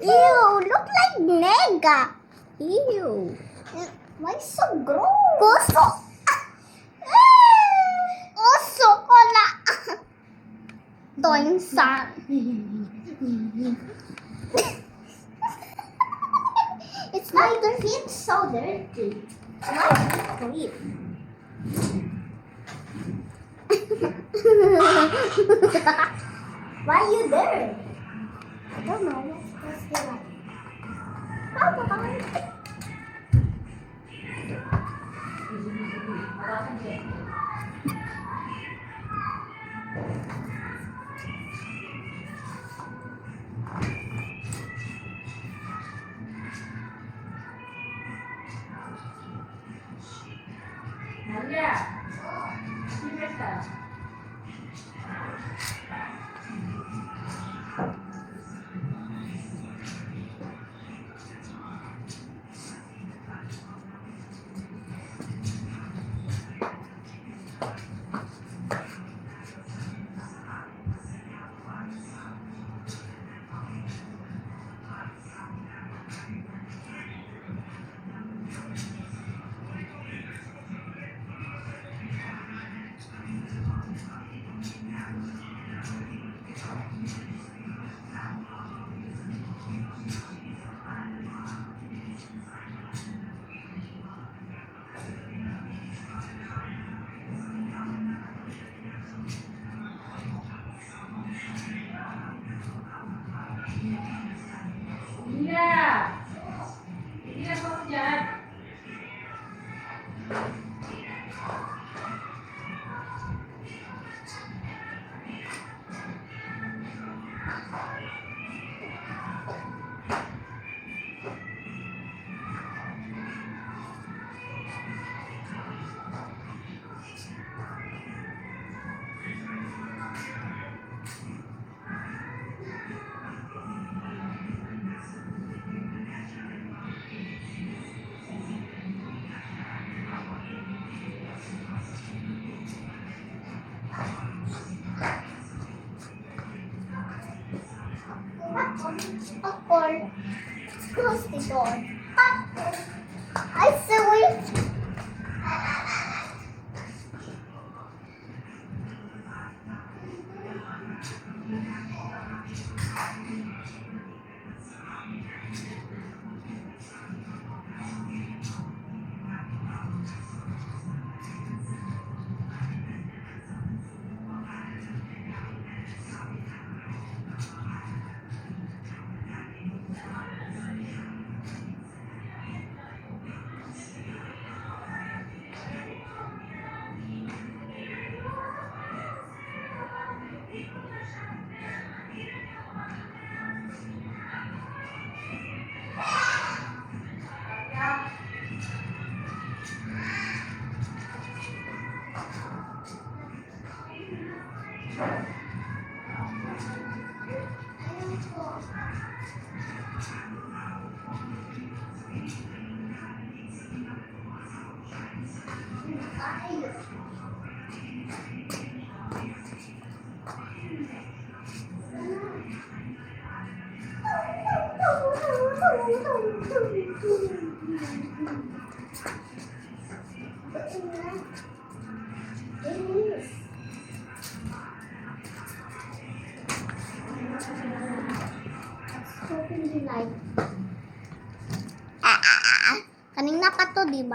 Ew, look like nega. Ew. Why so gross? Puso. Uso ko na. Doing sa. It's like their feet so dirty. Why clean? Why are you there? I don't know. Let's get like. Bye-bye. Maria, ¿quién está? Iya. Iya, kamu jalan. Awkward. Close the door. I see we. Kanina pa to, di ba?